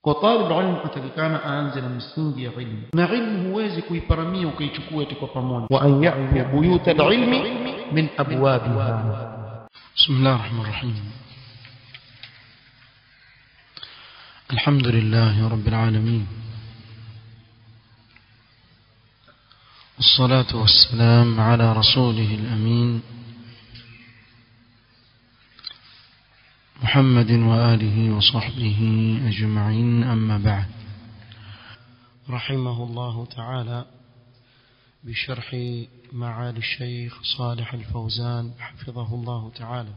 Kwa talib ilmu atakikana aanze na msingi ya ilmu, na ilmu huwezi kuiparamia ukaichukua eti kwa pamoja. Wa an ya'tu buyut al-ilmi min abwabiha. Bismillahir rahmanir rahim. Alhamdulillahi rabbil alamin. والصلاة والسلام على رسوله الأمين محمد وآله وصحبه أجمعين، أما بعد. رحمه الله تعالى بشرح معالي الشيخ صالح الفوزان حفظه الله تعالى.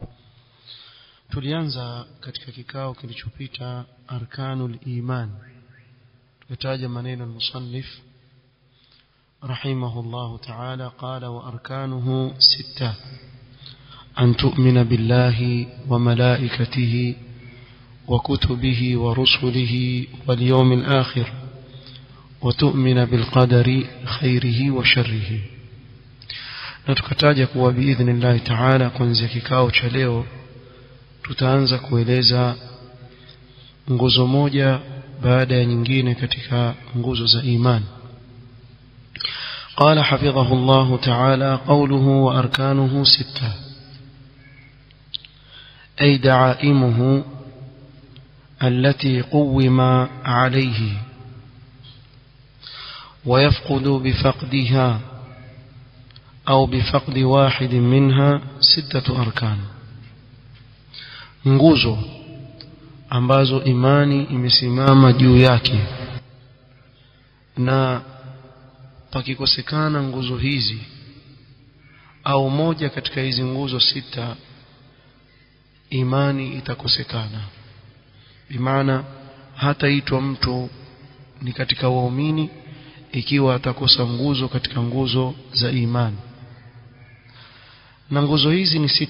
tulianza katika kikao kilichopita arkanul iman, tukataja maneno al-musannif رحمه الله تعالى قال: وأركانه 6: أن تؤمن بالله وملائكته وكتبه ورسله واليوم الآخر، وتؤمن بالقدر خيره وشره. نتكتاجك وبإذن الله تعالى kuanzia kikao cha leo tutaanza kueleza nguzo moja baada ya nyingine katika nguzo za imani. قال حفظه الله تعالى: قوله وأركانه 6 أي دعائمه التي قوم عليه ويفقد بفقدها أو بفقد واحد منها 6 أركان. nguzo ambazo imani imesimama juu yake, na pakikosekana nguzo hizi au moja katika hizi nguzo 6, imani itakosekana. Bimaana hataitwa mtu ni katika waumini ikiwa atakosa nguzo katika nguzo za imani. Na nguzo hizi ni 6,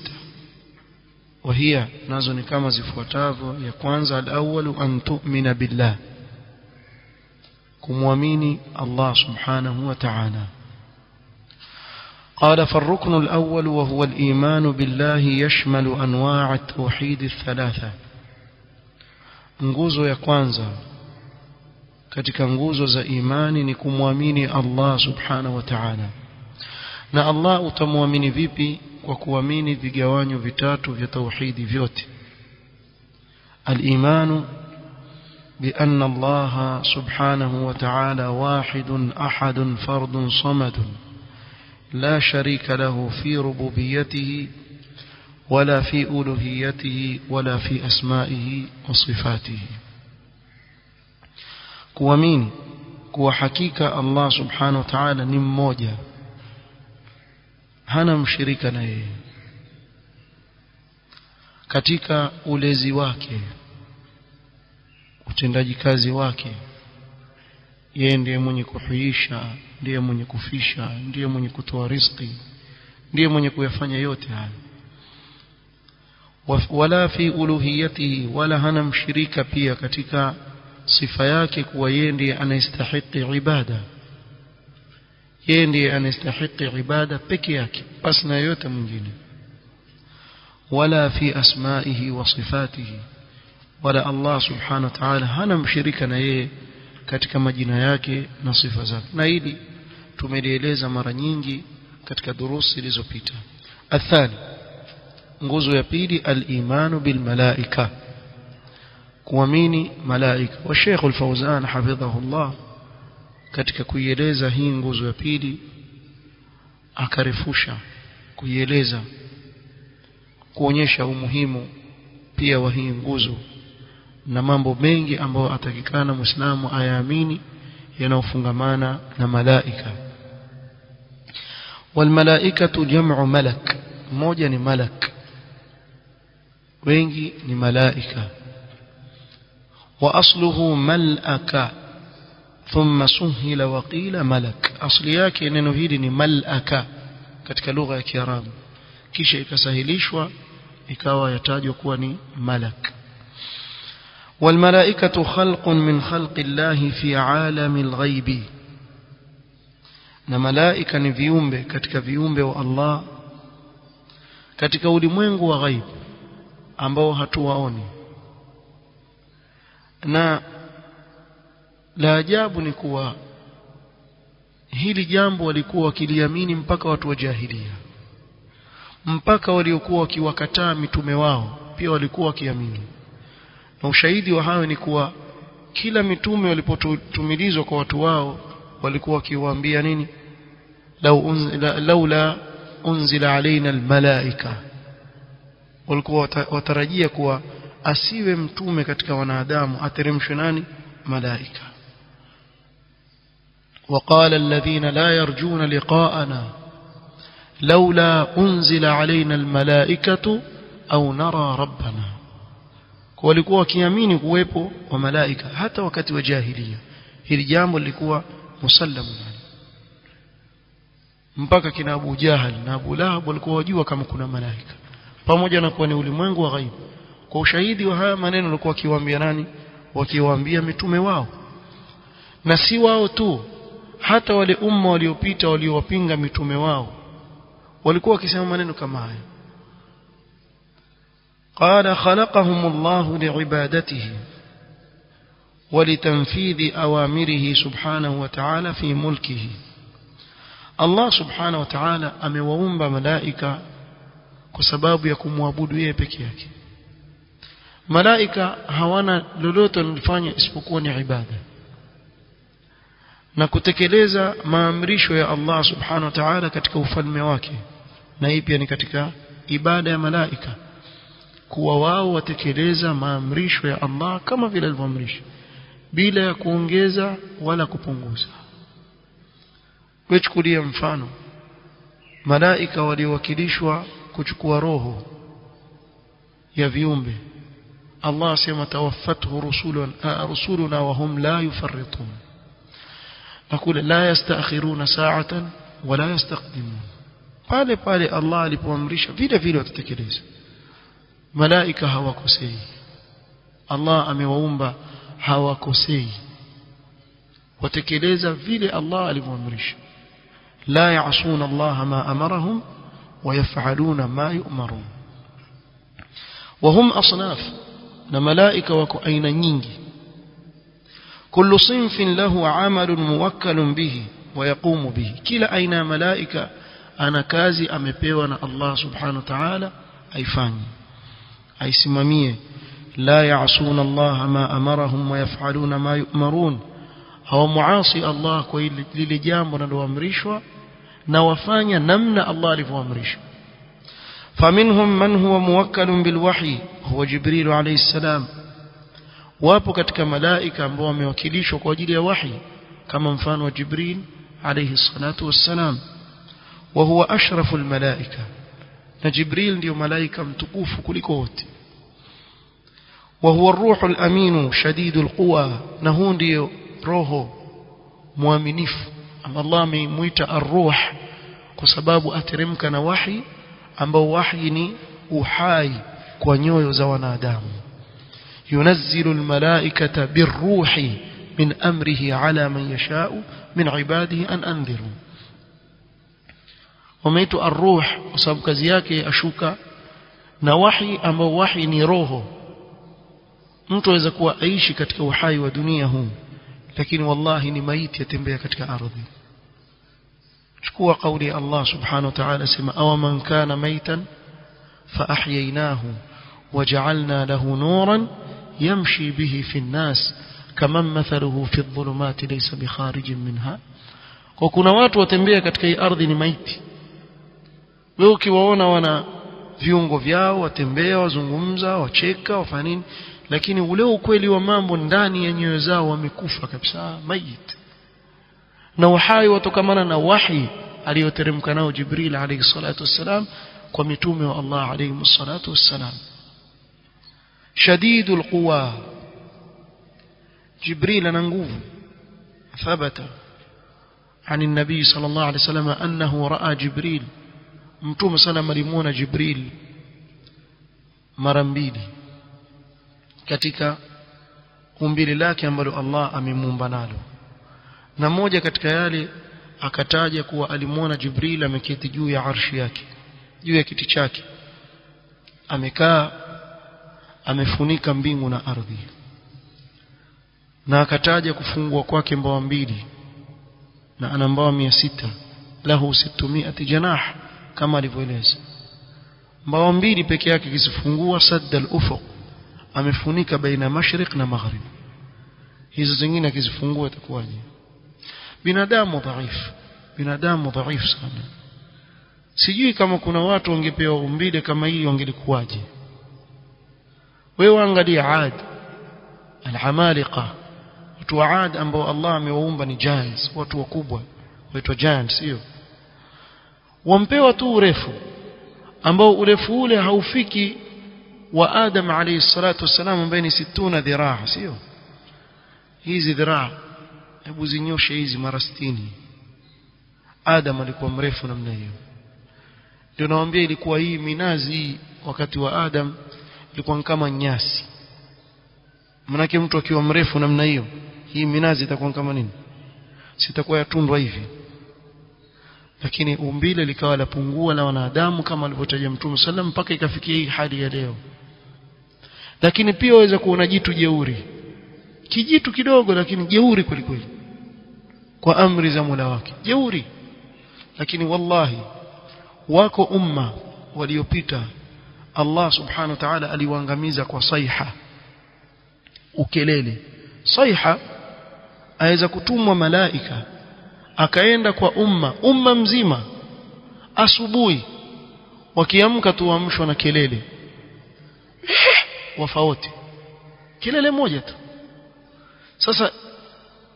wahia nazo ni kama zifuatavyo. Ya kwanza, al-awwalu an tu'mina billah, kumwamini Allah subhanahu wa ta'ala. قال: فالركن الأول وهو الإيمان بالله يشمل أنواع التوحيد 3. nguzo ya kwanza katika nguzo za imani ni kumwamini Allah subhanahu wa ta'ala. Na Allah utamwamini vipi? Kwa kuamini vigawanyo vitatu vya tauhidi vyote. al-imanu بأن الله سبحانه وتعالى واحد أحد فرد صمد لا شريك له في ربوبيته ولا في ألوهيته ولا في أسمائه وصفاته. kuamini kuwa hakika Allah subhanahu wa ta'ala ni mmoja, hana mshirika na yeye katika ulezi wake, utendaji kazi wake. Yeye ndiye mwenye kuhuisha, ndiye mwenye kufisha, ndiye mwenye kutoa riziki, ndiye mwenye kuyafanya yote haya. Wala fi uluhiyatihi, wala hana mshirika pia katika sifa yake kuwa yeye ndiye anastahili ibada. Yeye ndiye anastahili ibada peke yake, basi na yote mwingine. Wala fi asma'ihi wa sifatihi, wala Allah subhanahu wa ta'ala hana mshirika na yeye katika majina yake na sifa zake. Na hili tumelieleza mara nyingi katika durusi zilizopita. Athani, nguzo ya pili, al-imanu bil malaika, kuamini malaika. Wa Sheikh al-Fawzan hafidhahullah katika kuieleza hii nguzo ya pili akarefusha kuieleza, kuonyesha umuhimu pia wa hii nguzo na mambo mengi ambayo atakikana Muislamu ayaamini yanayofungamana na malaika. Wal malaikatu jam'u malak, mmoja ni malak, wengi ni malaika. Wa asluhu malaka thumma suhila wa qila malak, asli yake neno hili ni malaka katika lugha ya Kiarabu, kisha ikasahilishwa ikawa yatajwa kuwa ni malak. والملائكة خلق من خلق الله في عالم الغيب، na malaika ni viumbe katika viumbe wa Allah katika ulimwengu wa ghaib ambao hatuwaoni. Na la ajabu ni kuwa hili jambo walikuwa wakiliamini mpaka watu wa jahiliya, mpaka waliokuwa wakiwakataa mitume wao pia walikuwa wakiamini. Na ushahidi wa hayo ni kuwa kila mitume walipotumilizwa kwa watu wao walikuwa wakiwaambia nini? laula unzila alaina almalaika, walikuwa watarajia kuwa asiwe mtume katika wanadamu, ateremshwe nani? Malaika. وقال الذين لا يرجون لقاءنا لولا أنزل علينا الملائكة أو نرى ربنا. walikuwa wakiamini kuwepo wa malaika hata wakati wa jahiliya. Hili jambo lilikuwa musallamu, mpaka kina Abu Jahal na Abu Lahab walikuwa wajua kama kuna malaika, pamoja na kuwa ni ulimwengu wa ghaibu. Kwa ushahidi wa haya maneno walikuwa wakiwaambia nani? Wakiwaambia mitume wao. Na si wao tu, hata wale umma waliopita waliowapinga mitume wao walikuwa wakisema maneno kama haya. قال خلقهم الله لعبادته ولتنفيذ أوامره سبحانه وتعالى في ملكه. الله سبحانه وتعالى amewaumba malaika kwa sababu ya kumwabudu yeye peke yake. Malaika hawana lolote wanalofanya isipokuwa ni ibada na kutekeleza maamrisho ya Allah subhanahu wa ta'ala katika ufalme wake. Na hii pia ni katika ibada ya malaika, kuwa wao watekeleza maamrisho ya Allah kama vile alivyoamrisha, bila ya kuongeza wala kupunguza. Wechukulia mfano malaika waliowakilishwa kuchukua roho ya viumbe. Allah asema tawaffathu rusuluna wa hum la yufarritun, nakula la yastakhiruna sa'atan wala yastaqdimun. Pale pale Allah alipoamrisha vile vile watatekeleza. Malaika hawakosei, Allah amewaumba hawakosei, watekeleza vile Allah alivyoamrisha. la ya'suna Allah ma amarahum wa yaf'aluna ma yu'marun. wa hum asnaf, na malaika wako aina nyingi. kullu sinfin lahu 'amalun muwakkalun bihi wa yaqumu bihi. kila aina ya malaika ana kazi amepewa na Allah subhanahu wa ta'ala aifanye, aisimamie. la ya'suna Allah ma amarahum wa yaf'aluna ma yu'marun. hawa muasi Allah kwa lile jambo linaloamrishwa na wafanya namna Allah alivyoamrisha. faminhum man huwa muwakkalun bilwahyi huwa Jibril alayhi salam. wapo katika malaika ambao wamewakilishwa kwa ajili ya wahi, kama mfano wa Jibril alayhi salatu wassalam. wa huwa ashraful malaika, na Jibril ndio malaika mtukufu kuliko wote. wa huwa ar-ruhul amin shadidul quwa, na huyo ndio roho muaminifu. Allah amemuita ar-ruh kwa sababu ateremka na wahi, ambao wahi ni uhai kwa nyoyo za wanadamu. yunazzilu al-malaikata bir-ruhi min amrihi ala man yasha'u min ibadihi an anziru. wameitwa ar-ruh kwa sababu kazi yake ashuka na wahi, ambao wahi ni roho. mtu aweza kuwa aishi katika uhai wa dunia huu, lakini wallahi ni maiti yatembea katika ardhi. chukua kauli ya Allah subhanahu wa ta'ala, sema aw man kana maitan fa ahyaynahu waja'alna lahu nuran yamshi bihi fi an-nas kama mathaluhu fi adh-dhulumati laysa bikharijin minha. kwa kuna watu watembea katika hii ardhi ni maiti. wewe ukiwaona wana viungo vyao, watembea, wazungumza, wacheka, wafanya nini, lakini ule ukweli wa mambo ndani ya nyoyo zao wamekufa kabisa, mayit. na uhai watokamana na wahi aliyoteremka nao Jibril alayhi salatu wassalam kwa mitume wa Allah alayhi salatu wassalam. shadidul quwa, Jibril ana nguvu. thabata عن النبي صلى الله عليه وسلم أنه رأى جبريل, mtume sallam alimuona Jibril mara mbili katika umbile lake ambalo Allah amemuumba nalo. na moja katika yale akataja kuwa alimuona Jibril ameketi juu ya arshi yake, juu ya kiti chake, amekaa amefunika mbingu na ardhi. na akataja kufungua kwake mbawa mbili na ana mbawa 600 lahu 600 janah kama alivyoeleza. Mbawa mbili peke yake kizifungua sadda al-ufuq, amefunika baina mashriq na maghrib. Hizo zingine akizifungua itakuwaje? Binadamu dhaifu sana. Sijui kama kuna watu wangepewa umbile kama hili wangelikuwaje. Wewe angalia Aad al-Amaliqa, watu wa Aad ambao Allah amewaumba ni giants, watu wakubwa waitwa giants, sio? Wampewa tu urefu ambao urefu ule haufiki wa Adam alayhi salatu wasalam ambaye ni 60 dhiraa, sio? Hizi dhiraa hebu zinyoshe hizi mara 60. Adam alikuwa mrefu namna hiyo. Ndio nawaambia ilikuwa hii minazi wakati wa Adam ilikuwa kama nyasi. Manake mtu akiwa mrefu namna hiyo, hii minazi itakuwa kama nini? Sitakuwa yatundwa hivi. Lakini umbile likawa lapungua la wanadamu kama alivyotaja Mtume sallam mpaka ikafikia hii hali ya leo. Lakini pia waweza kuona jitu jeuri. Kijitu kidogo lakini jeuri kweli kweli. Kwa amri za Mola wake. Jeuri. Lakini wallahi wako umma waliopita Allah subhanahu wa ta'ala aliwaangamiza kwa saiha, ukelele. Saiha aweza kutumwa malaika akaenda kwa umma mzima, asubuhi wakiamka tu waamshwa na kelele, wafaoti kelele moja tu. Sasa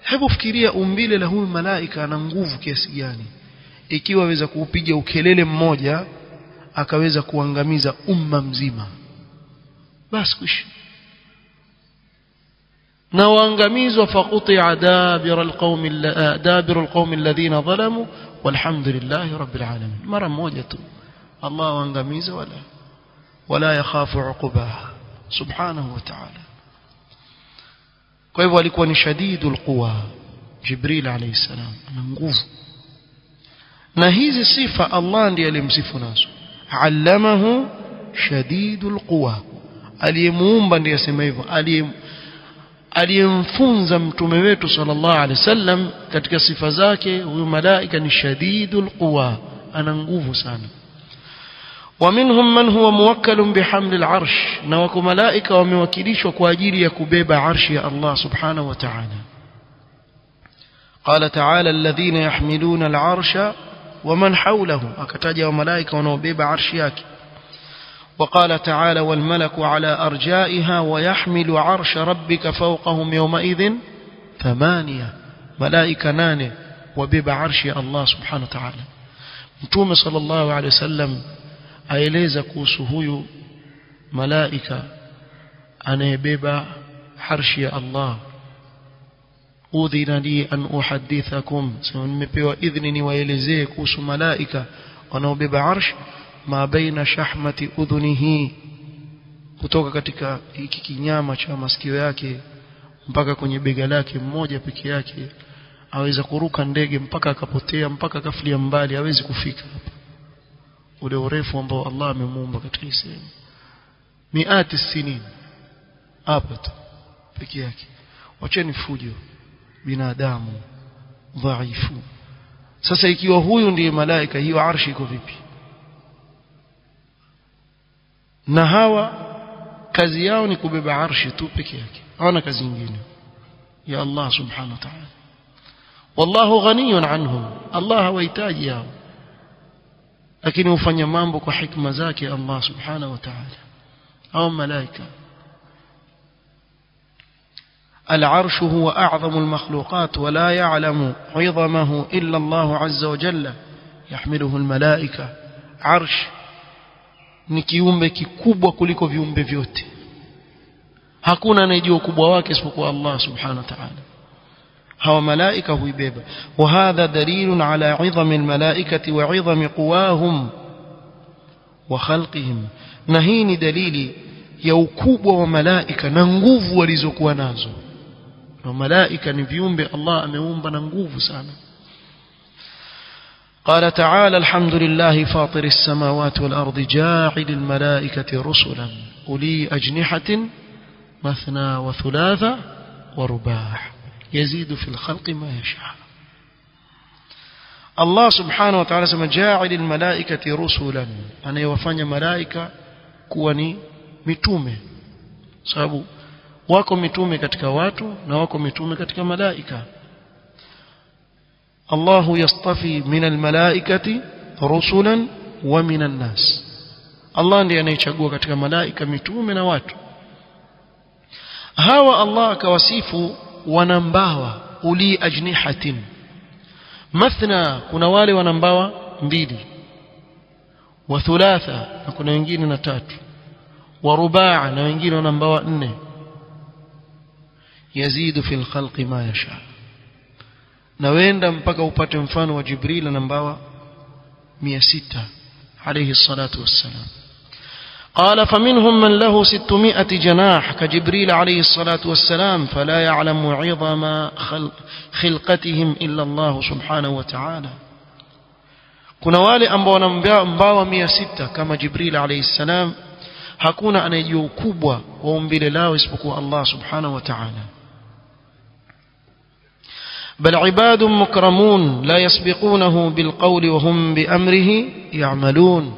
hebu fikiria umbile la huyu malaika ana nguvu kiasi gani, ikiwa aweza kuupiga ukelele mmoja akaweza kuangamiza umma mzima. Basi kuishi na waangamizwa faquti'a dabir alqawmi alladhina zalamu walhamdulillahi rabbil alamin. Mara moja tu Allah waangamiza wala yakhafu uqubaha subhanahu wa ta'ala. Kwa hivyo alikuwa ni shadidul quwa Jibril alayhi salam, ana nguvu. Na hizi sifa Allah ndiye alimsifu nazo. Allamahu shadidul quwa, aliyemuumba ndiye asema hivyo, aliyemfunza mtume wetu sallallahu alaihi wasallam katika sifa zake. Huyu malaika ni shadidul quwa, ana nguvu sana. ومنهم من هو موكل بحمل العرش, na wako malaika wamewakilishwa kwa ajili ya kubeba arshi ya Allah subhanahu wa ta'ala. قال تعالى الذين يحملون العرش ومن حوله, akataja malaika wanaobeba arshi yake. وقال تعالى والملك على أرجائها ويحمل عرش ربك فوقهم يومئذ 8, ملائكة 8 وبيبا عرش الله سبحانه وتعالى. متوم صلى الله عليه وسلم aeleza kuhusu huyu malaika anayebeba arshi ya Allah. udhina li an uhaddithakum, nimepewa idhni niwaelezee kuhusu malaika wanaobeba arshi. ma baina shahmati udhunihi, kutoka katika hiki kinyama cha masikio yake mpaka kwenye bega lake mmoja peke yake, aweza kuruka ndege mpaka akapotea, mpaka akafilia mbali, hawezi kufika hapa. Ule urefu ambao Allah amemuumba katika sehemu miati sinin hapa tu peke yake. Wacheni fujo, binadamu dhaifu. Sasa ikiwa huyu ndiye malaika, hiyo arshi iko vipi? Na hawa kazi yao ni kubeba arshi tu peke yake, hawana kazi nyingine ya Allah subhanahu wa ta'ala. Wallahu ghaniyun anhum, Allah hawahitaji hao, lakini hufanya mambo kwa hikma zake Allah subhanahu wa ta'ala. au malaika. العرش هو أعظم المخلوقات ولا يعلم عظمه إلا الله عز وجل يحمله الملائكة. عرش ni kiumbe kikubwa kuliko viumbe vyote, hakuna anayejua ukubwa wake isipokuwa Allah subhanahu wa ta'ala. hawa malaika huibeba. wa hadha dalilun ala 'idhami almalaikati wa 'idhami quwahum wa khalqihim, na hii ni dalili ya ukubwa wa malaika na nguvu walizokuwa nazo. na malaika ni viumbe Allah ameumba na nguvu sana. قال تعالى الحمد لله فاطر السماوات والأرض جاعل الملائكة رسلا أولي أجنحة مثنى وثلاثة ورباع يزيد في الخلق ما يشاء. الله سبحانه وتعالى سمى جاعل الملائكة رسلا أن يوفanya malaika kuwa ni mitume, sababu wako mitume katika watu na wako mitume katika malaika. الله يصطفي من الملائكة رسلا ومن الناس. Allah ndiye anayechagua katika malaika mitume na watu. Hawa Allah akawasifu wanambawa uli ajnihatin. Mathna, kuna wale wanambawa 2, wa thulatha, na kuna wengine na 3, wa rubaa, na wengine wanambawa 4. Yazidu fil khalqi ma yasha. Na wenda mpaka upate mfano wa Jibril anambawa 600 alayhi salatu wassalam. قال فمنهم من له 600 جناح كجبريل عليه الصلاة والسلام فلا يعلم عظم خلقتهم إلا الله سبحانه وتعالى. kuna wale ambao wanambawa 600 kama Jibril alayhi salam, hakuna anayejua ukubwa wa umbile lao isipokuwa Allah subhanahu wa ta'ala. بل عباد مكرمون لا يسبقونه بالقول وهم بأمره يعملون.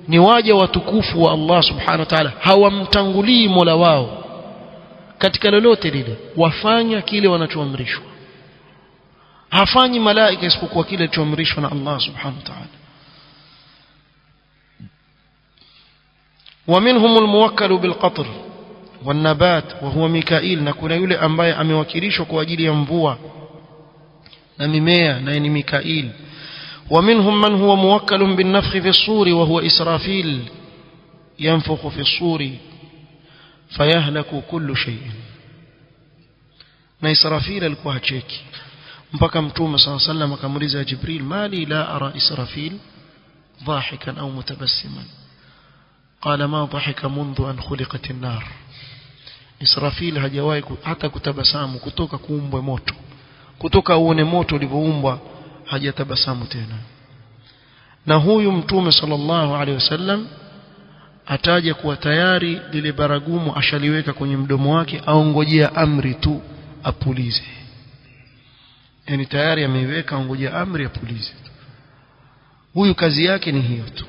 ni waja watukufu wa Allah subhanahu wa ta'ala, hawamtangulii Mola wao katika lolote lile, wafanya kile wanachoamrishwa. Hafanyi malaika isipokuwa kile kilichoamrishwa na Allah subhanahu wa ta'ala. ومنهم الموكل بالقطر والنبات وهو ميكائيل. na kuna yule ambaye amewakilishwa kwa ajili ya mvua na mimea, na ni Mikail. ومنهم من هو موكل بالنفخ في الصور وهو إسرافيل ينفخ في الصور فيهلك كل شيء. na Israfil alikuwa hacheki mpaka Mtume صلى الله عليه وسلم akamuuliza Jibril, mali la ara Israfil ضاحكا أو متبسما قال ما ضحك منذ أن خلقت النار. Israfil hajawahi hata kutabasamu kutoka kuumbwe moto, kutoka uone moto ulivyoumbwa hajatabasamu tena. na huyu Mtume sallallahu alaihi wasallam ataja kuwa tayari lile baragumu ashaliweka kwenye mdomo wake, aongojea amri tu apulize. yani tayari ameiweka, aongojea amri apulize. huyu kazi yake ni hiyo tu,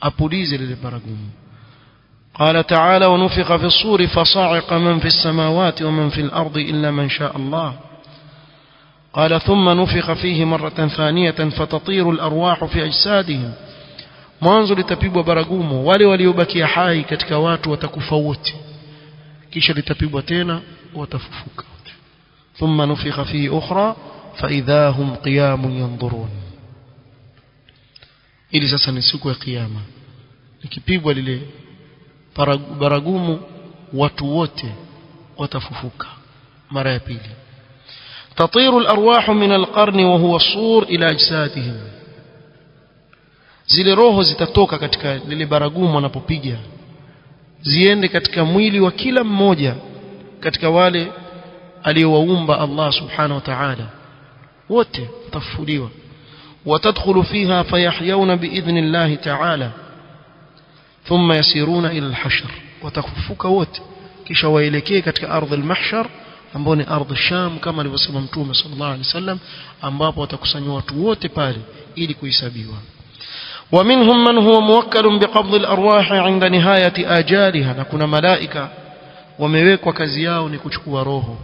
apulize lile baragumu. قال تعالى ونفخ في الصور فصعق من في السماوات ومن في الأرض إلا من شاء الله. قال ثم نفخ فيه مرة ثانية فتطير الأرواح في أجسادهم. mwanzo litapigwa baragumu, wale waliobakia hai katika watu watakufa wote, kisha litapigwa tena watafufuka. ثم نفخ فيه أخرى فإذا هم قيام ينظرون. ili sasa ni siku ya kiyama, ikipigwa lile baragumu watu wote watafufuka mara ya pili. تطير الأرواح من القرن وهو الصور إلى أجسادهم. zile roho zitatoka katika lile baragumu wanapopiga, ziende katika mwili wa kila mmoja katika wale aliowaumba Allah subhanahu wa ta'ala, wote watafufuliwa. watadkhulu fiha fayahyawna biidhni Allah ta'ala thumma yasiruna ila al-hashr. watafufuka wote kisha waelekee katika ardhi al-mahshar ambao ni ardhi Sham kama alivyosema Mtume sallallahu alaihi wasallam, ambapo watakusanywa watu wote pale ili kuhesabiwa. ومنهم من هو موكل بقبض الأرواح عند نهاية آجالها. na kuna malaika wamewekwa kazi yao ni kuchukua roho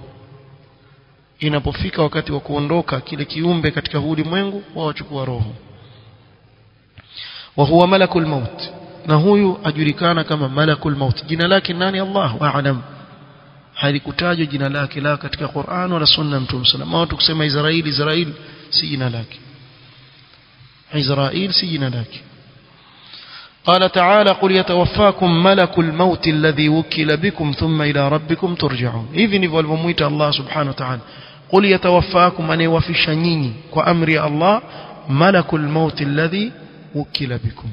inapofika wakati wa kuondoka kile kiumbe katika ulimwengu, wao wachukua roho. وهو ملك الموت. na huyu ajulikana kama malakul maut. jina lake nani? Allahu a'lam. halikutajwa jina lake la katika Qur'an wala sunna Mtume sallallahu. watu kusema Israil si jina lake, Israil si jina lake. قال تعالى قل يتوفاكم ملك الموت الذي وكل بكم ثم إلى ربكم ترجعون. hivi ndivyo alivyomuita Allah subhanahu wa ta'ala, قل يتوفاكم anayewafisha nyinyi kwa amri ya Allah, malakul maut alladhi wukila bikum.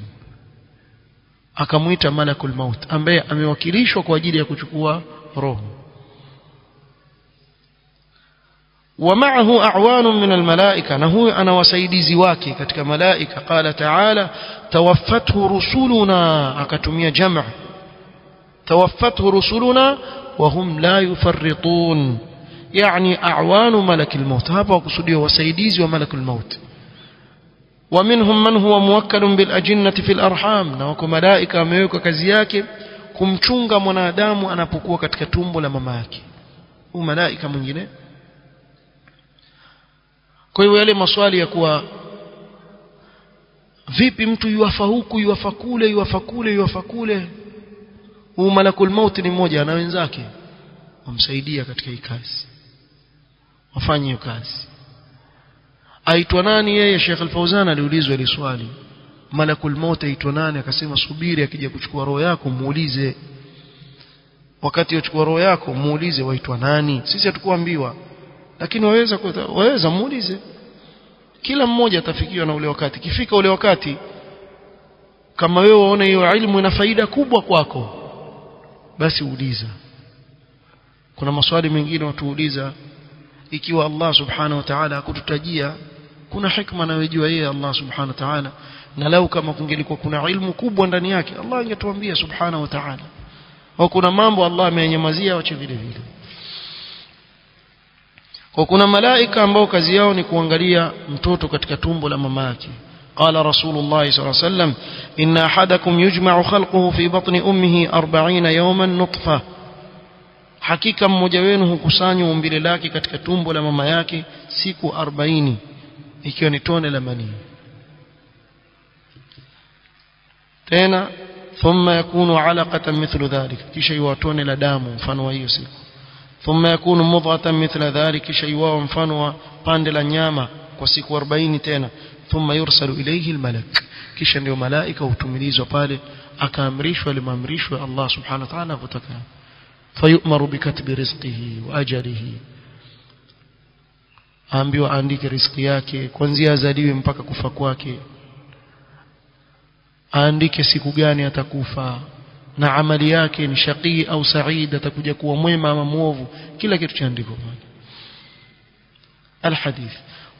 akamuita malakul maut ambaye amewakilishwa kwa ajili ya kuchukua roho. ومعه أعوان من الملائكة. نهو أنا وسيديزي واكي كتك ملائكة. قال تعالى توفته رسولنا. أكتمية جمع توفته رسولنا وهم لا يفرطون يعني أعوان ملك الموت هذا وقصدي وسيديز وملك الموت ومنهم من هو موكل بالأجنة في الأرحام نوكو ملائكة amewekwa kazi yake kumchunga mwanadamu anapokuwa katika tumbo la mama yake huyu malaika mwingine kwa hiyo yale maswali ya kuwa vipi mtu yuafa huku yuafa kule huyu malakul maut ni mmoja na wenzake wamsaidia katika hii kazi wafanye hiyo kazi aitwa nani yeye Sheikh Al-Fauzan aliulizwa ile swali malakul maut aitwa nani akasema subiri akija kuchukua roho yako muulize wakati uchukua roho yako muulize waitwa nani sisi hatukuambiwa lakini waweza muulize kila mmoja atafikiwa na ule wakati kifika ule wakati kama wewe uone hiyo elimu ina faida kubwa kwako basi uuliza kuna maswali mengine watuuliza ikiwa Allah subhanahu wa ta'ala akututajia kuna hikma na wejua yeye Allah subhanahu wa ta'ala na lau kama kungelikuwa kuna ilmu kubwa ndani yake Allah angetuambia subhanahu wa ta'ala au kuna mambo Allah amenyamazia wache vile vile kwa kuna malaika ambao kazi yao ni kuangalia mtoto katika tumbo la mama yake قال رسول الله صلى الله عليه وسلم إن أحدكم يجمع خلقه في بطن أمه 40 يوما نطفة hakika mmoja wenu hukusanywa umbile lake katika tumbo la mama yake siku 40 ikiwa ni tone la manii tena thumma yakunu alaqatan mithlu dhalik kisha iwa tone la damu mfano wa hiyo siku thumma yakunu mudghatan mithla dhalik kisha iwa mfano wa pande la nyama kwa siku 40 tena thumma yursalu ilayhi almalak kisha ndio malaika hutumilizwa pale akaamrishwa limaamrishwa Allah subhanahu wa ta'ala kutaka فيؤمر بكتب رزقه واجله ambiwa aandike riziki yake kuanzia azaliwe mpaka kufa kwake aandike siku gani atakufa na amali yake ni shaqi au sa'id atakuja kuwa mwema ama muovu kila kitu chaandikwa pale alhadith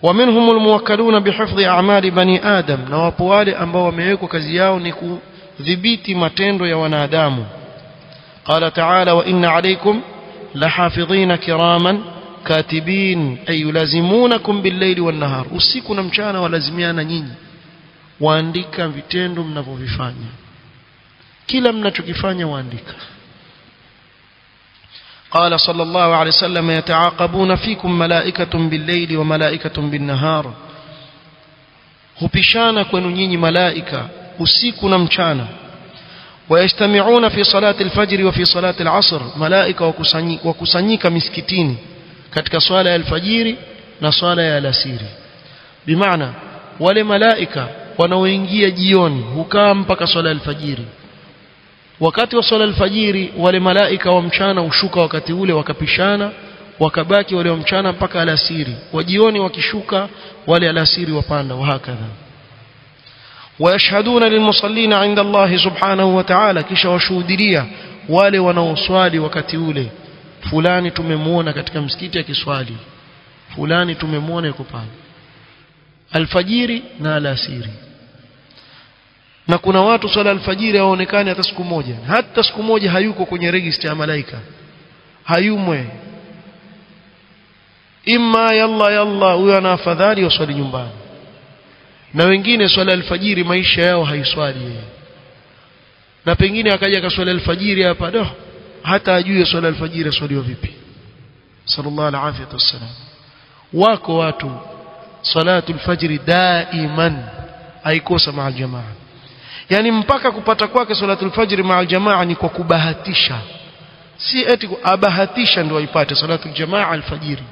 ومنهم الموكلون بحفظ اعمال بني ادم na wapo wale ambao wamewekwa kazi yao ni kudhibiti matendo ya wanadamu قال تعالى وإن عليكم لحافظين كراما كاتبين أي يلازمونكم بالليل والنهار usiku na mchana walazimiana nyinyi waandika vitendo mnavyofanya kila mnachokifanya waandika قال صلى الله عليه وسلم يتعاقبون فيكم ملائكة بالليل وملائكة بالنهار hupishana kwenu nyinyi malaika usiku na mchana ويجتمعون في صلاة الفجر وفي صلاة العصر ملائكة وكسانيك مسكتين katika swala ya alfajiri na swala ya alasiri bimaana wale malaika wanaoingia jioni hukaa mpaka swala ya alfajiri wakati wa swala alfajiri wale malaika wa mchana ushuka wakati ule wakapishana wakabaki wale wa mchana mpaka alasiri wa jioni wakishuka wale alasiri wapanda wahakadha ويشهدون للمصلين عند الله سبحانه وتعالى kisha washuhudia wale wanaoswali wakati ule fulani tumemuona katika msikiti akiswali fulani tumemuona yuko pale alfajiri na alasiri na kuna watu swala alfajiri haonekani hata siku moja hayuko kwenye register ya malaika hayumwe imma yalla huyo ana afadhali waswali nyumbani na wengine swala alfajiri maisha yao haiswali yeye na pengine akaja kaswala alfajiri hapa hata ajue swala alfajiri swaliwa vipi sallallahu alaihi wasallam wako watu salatu alfajiri daiman haikosa maa aljamaa yani mpaka kupata kwake salatu alfajiri maa aljamaa ni kwa kubahatisha si eti abahatisha ndio aipate salatu aljamaa alfajiri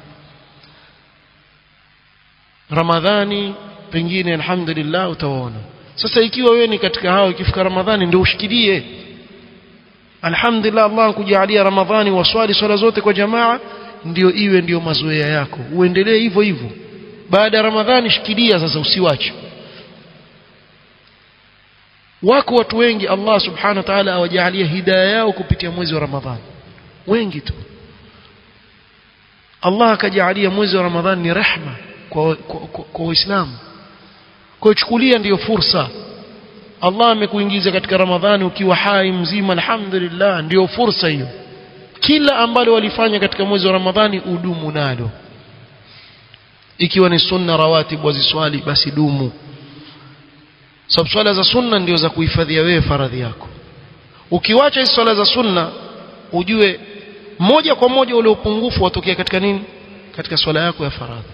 Ramadhani pengine alhamdulillah utaona sasa ikiwa wewe ni katika hao ikifika Ramadhani ndio ushikilie alhamdulillah Allah kujalia Ramadhani waswali swala zote kwa jamaa ndio iwe ndio mazoea yako uendelee hivyo hivyo baada ya Ramadhani shikilia sasa usiwache wako watu wengi Allah subhanahu wa ta'ala awajalia hidayah yao kupitia mwezi wa Ramadhani wengi tu Allah akajalia mwezi wa Ramadhani ni rehema kwa Uislamu kwa chukulia ndiyo fursa Allah amekuingiza katika Ramadhani ukiwa hai mzima alhamdulillah ndiyo fursa hiyo kila ambalo walifanya katika mwezi wa Ramadhani udumu nalo. Ikiwa ni sunna rawatib waziswali basi dumu, sababu swala za sunna ndio za kuhifadhia wewe faradhi yako. Ukiwacha hizo swala za sunna ujue moja kwa moja ule upungufu watokea katika nini? Katika swala yako ya faradhi.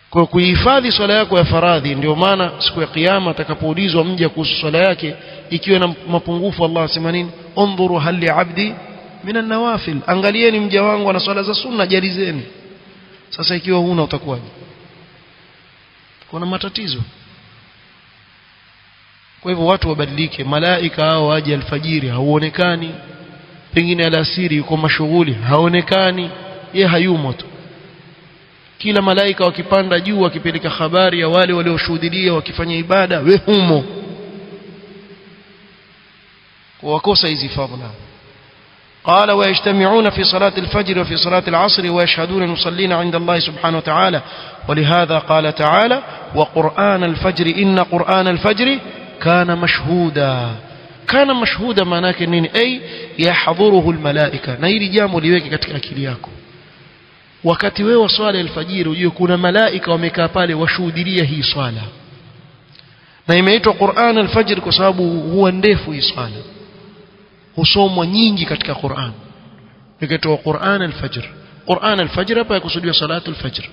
Kwa kuhifadhi swala yako ya faradhi, ndio maana siku ya kiyama atakapoulizwa mja kuhusu swala yake ikiwa na mapungufu, Allah asema nini? Undhuru hal li 'abdi minan nawafil, angalieni mja wangu ana swala za sunna, jalizeni. Sasa ikiwa huna utakuwaje? Kuna matatizo. Kwa hivyo watu wabadilike. Malaika hao waje alfajiri hauonekani, pengine alasiri yuko mashughuli haonekani, yeye hayumo tu. Kila malaika wakipanda juu wakipeleka habari ya wale walioshuhudia wakifanya ibada, we humo. wakosa hizi fadhila. قال ويجتمعون في صلاة الفجر وفي صلاة العصر ويشهدون المصلين عند الله سبحانه وتعالى. ولهذا قال تعالى وقرآن الفجر إن قرآن الفجر كان مشهودا. كان مشهودا معناك نين أي يحضره الملائكة. na hili jambo liweke katika akili yako. Wakati wewe swala alfajiri ujue kuna malaika wamekaa pale washuhudia hii swala. Na imeitwa Qur'an al-Fajr kwa sababu huwa ndefu hii swala. Husomwa nyingi katika Qur'an. Ikaitwa Qur'an al-Fajr. Qur'an al-Fajr hapa yakusudiwa salatu al-Fajr.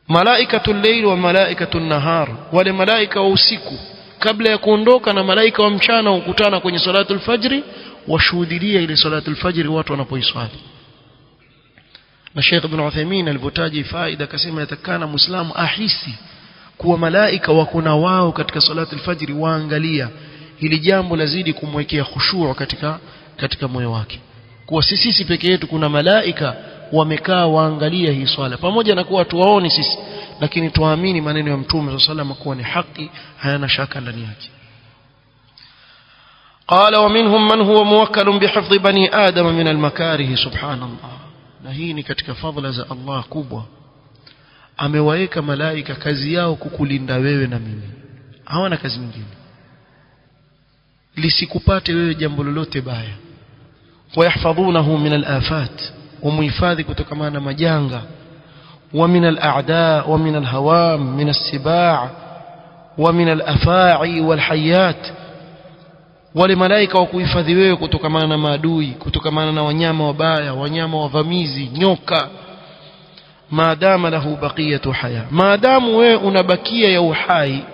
Malaikatul layl wa malaikatul nahar, wale malaika wa usiku kabla ya kuondoka na malaika wa mchana hukutana kwenye salatu al-Fajr washuhudia ile salatu al-Fajr watu wanapoiswali. Na Sheikh Ibn Uthaymeen alipotaja faida akasema yatakana muislamu ahisi kuwa malaika wako na wao katika salatu al-Fajr, waangalia hili jambo lazidi kumwekea khushu' katika moyo wake, kuwa sisi peke yetu kuna malaika wamekaa waangalia hii swala, pamoja na kuwa tuwaoni sisi lakini tuamini maneno ya Mtume sallallahu alayhi kuwa ni haki, hayana shaka ndani yake. قال ومنهم من هو موكل بحفظ بني آدم من المكاره سبحان الله. na hii ni katika fadhila za Allah kubwa, amewaeka malaika kazi yao kukulinda wewe na mimi, hawana kazi nyingine, lisikupate wewe jambo lolote baya. wayahfadhunahu min al-afat, umuhifadhi kutokana na majanga, wa min al-a'da wa min al-hawam min as-sibaa wa min al-afa'i wal-hayat. wale malaika wakuhifadhi wewe kutokana na maadui, kutokana na wanyama wabaya, wanyama wavamizi, nyoka. maadama lahu baqiyatu haya, maadamu wewe unabakia ya uhai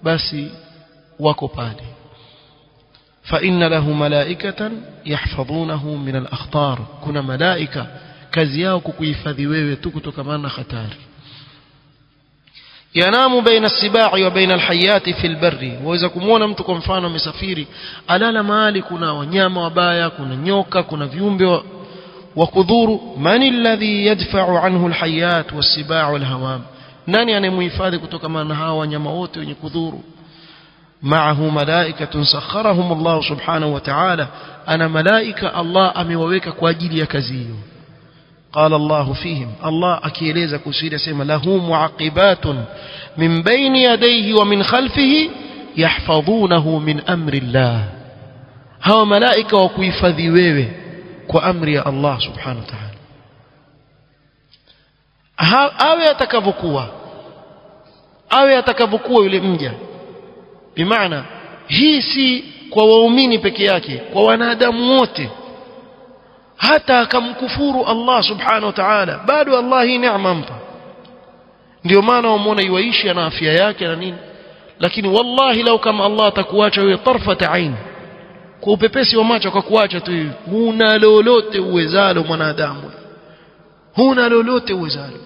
basi wako pale. fa inna lahu malaikatan yahfadhunahu min al-akhtar, kuna malaika kazi yao kukuhifadhi wewe tu kutokana na hatari. yanamu baina as-sibai wa baina al-hayati fi al-barri, waweza kumuona mtu kwa mfano amesafiri alala mahali kuna wanyama wabaya, kuna nyoka, kuna viumbe wa kudhuru. man alladhi yadfa'u anhu al-hayat was-sibaa wal-hawam, nani anemhifadhi kutokana na hawa wanyama wote wenye kudhuru? معه ملائكة سخرهم الله سبحانه وتعالى, أنا ملائكة الله أموويك كواجيل يكزيو. قال الله فيهم, الله أكيليز كسيدة سيما له معقبات من بين يديه ومن خلفه يحفظونه من أمر الله. هو ملائكة وكيفذي ويوي كأمر الله سبحانه وتعالى. أو يتكفكوا يلي مجا, bimaana hii si kwa waumini peke yake, kwa wanadamu wote. hata akamkufuru Allah subhanahu wa ta'ala bado Allah hii neema mpa. ndio maana wamuona yuishi na afya yake na nini, lakini wallahi lau kama Allah atakuacha wewe tarfata ain, kwa upepesi wa macho akakuacha tu, huna lolote uwezalo mwanadamu, huna lolote uwezalo,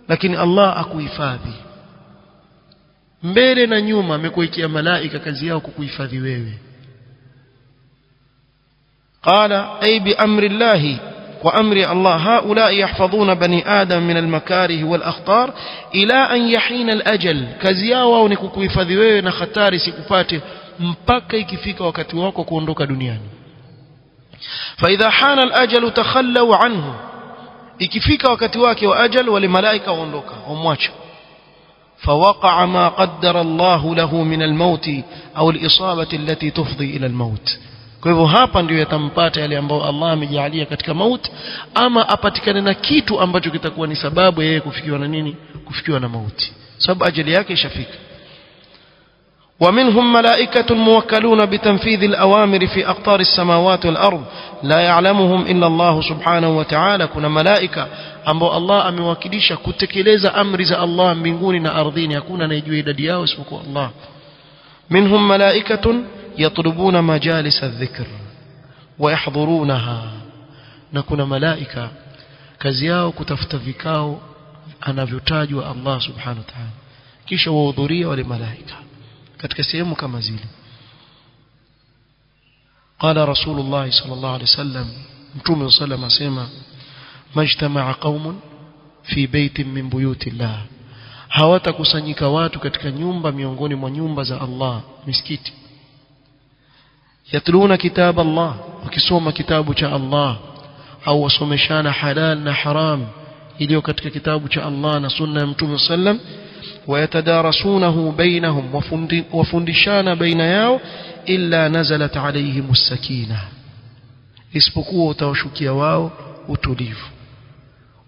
lakini Allah akuhifadhi mbele na nyuma, amekuwekea malaika kazi yao kukuhifadhi wewe. qala ay bi amri Allah wa amri Allah, haula yahfadhuna bani adam min al-makarih wal akhtar ila an yahina al-ajal, kazi yao ni kukuhifadhi wewe na hatari sikupate mpaka ikifika wakati wako kuondoka duniani. fa idha hana al-ajal takhallaw anhu, ikifika wakati wake wa ajal wale malaika waondoka wamwacha. فوقع ما قدر الله له من الموت أو الإصابة التي تفضي إلى الموت, kwa hivyo hapa ndio yatampata yale ambao Allah amejalia katika mauti, ama apatikane na kitu ambacho kitakuwa ni sababu yeye kufikiwa na nini, kufikiwa na mauti, sababu ajali yake ishafika. ومنهم ملائكة موكلون بتنفيذ الأوامر في أقطار السماوات والأرض لا يعلمهم إلا الله سبحانه وتعالى. كنا ملائكة ambao Allah amewakilisha kutekeleza amri za Allah mbinguni na ardhini, hakuna anayejua idadi yao isipokuwa Allah. منهم ملائكة يطلبون مجالس الذكر ويحضرونها, na kuna malaika kazi yao kutafuta vikao anavyotajwa Allah subhanahu wa ta'ala, kisha wahudhuria wale malaika katika sehemu kama zile. قال رسول الله صلى الله عليه وسلم, mtume صلى الله عليه وسلم, majtama'a qaumun fi baitin min buyutillah, hawatakusanyika watu katika nyumba miongoni mwa nyumba za Allah, misikiti, yatluna kitab Allah, wakisoma kitabu cha Allah, au wasomeshana halal na haram iliyo katika kitabu cha Allah na sunna ya mtume sallam, ويتدارسونه بينهم, وفندشان بين yao, إلا نزلت عليهم السكينة, isipokuwa utawashukia wao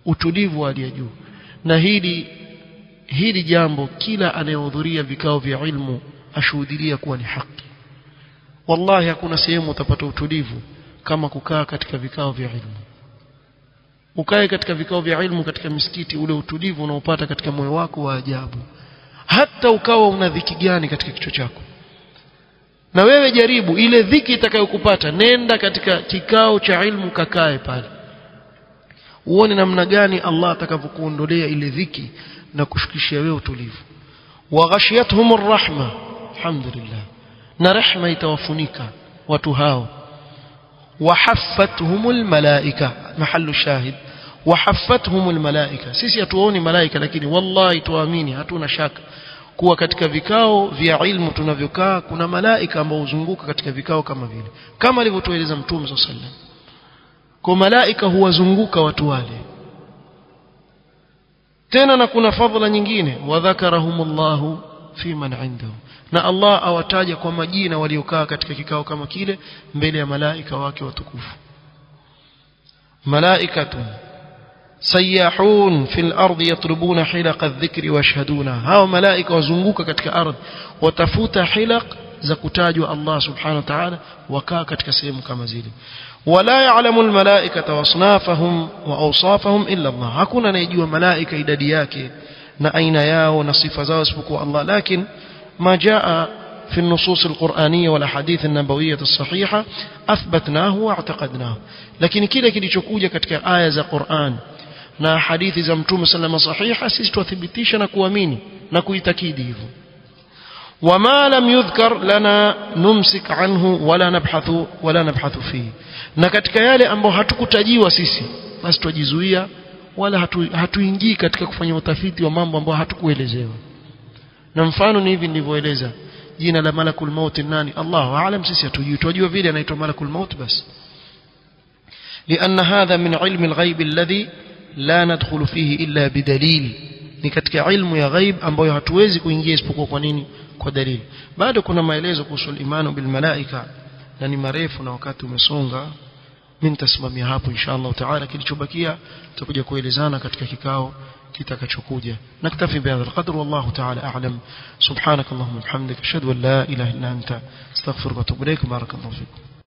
utulivu hali ya juu. Na hili jambo kila anayehudhuria vikao vya ilmu ashuhudia kuwa ni haki. Wallahi hakuna sehemu utapata utulivu kama kukaa katika vikao vya ilmu. Ukae katika vikao vya ilmu katika misikiti, ule utulivu unaopata katika moyo wako wa ajabu. Hata ukawa una dhiki gani katika kichwa chako, na wewe jaribu ile dhiki itakayokupata, nenda katika kikao cha ilmu, kakae pale, uone namna gani Allah atakavyokuondolea ile dhiki na kushukishia wewe utulivu. Wa ghashiyatuhumur rahma, alhamdulillah, na rehma itawafunika watu hao. Wa haffatuhumul malaika, mahallu shahid, wa haffatuhumul malaika. Sisi hatuoni malaika, lakini wallahi tuamini, hatuna shaka kuwa katika vikao vya ilmu tunavyokaa kuna malaika ambao huzunguka katika vikao kama vile, kama alivyotueleza Mtume sallallahu alaihi wasallam. Kwa malaika huwazunguka watu wale. Tena na kuna fadhila nyingine, wa dhakarahumullahu fi man indahu, na Allah awataja kwa majina waliokaa katika kikao kama kile mbele ya malaika wake watukufu. Malaikatun sayahun fil ardi yatlubuna hilaqa adh-dhikri washhaduna, hao malaika wazunguka katika ardhi watafuta hilaq za kutajwa Allah subhanahu wa ta'ala, wakaa katika sehemu kama zile. Wala ya'lamu al-malaikata wasnafahum wa awsafahum illa Allah, hakuna anayejua malaika idadi yake na aina yao na sifa zao isipokuwa Allah. Lakini ما جاء في النصوص القرآنية والأحاديث النبوية الصحيحة أثبتناه واعتقدناه, lakini kile kilichokuja katika aya za Qur'an na hadithi za Mtume sallallahu alayhi wasallam sahiha, sisi tuthibitisha na kuamini na kuitakidi hivyo. وما لم يذكر لنا نمسك عنه ولا نبحث فيه, na katika yale ambayo hatukutajiwa sisi basi tujizuia, wala hatuingii katika kufanya utafiti wa mambo ambayo hatukuelezewa. Na mfano ni hivi nilivyoeleza, jina la malakul maut nani, Allahu aalam, sisi hatujui, tunajua vile anaitwa malakul maut basi. لأن هذا من علم الغيب الذي لا ندخل فيه إلا بدليل, ni katika ilmu ya ghaib ambayo hatuwezi kuingia isipokuwa kwa nini, kwa dalili. Bado kuna maelezo kuhusu imani bil malaika na ni marefu na wakati umesonga, mimi nitasimamia hapo inshallah taala. Kilichobakia tutakuja kuelezana katika kikao kitakachokuja. Naktafi bihadha alqadr, wallahu ta'ala a'lam. Subhanakallahumma wa bihamdika ashhadu an la ilaha illa anta astaghfiruka wa atubu ilaik. Barakallahu fikum.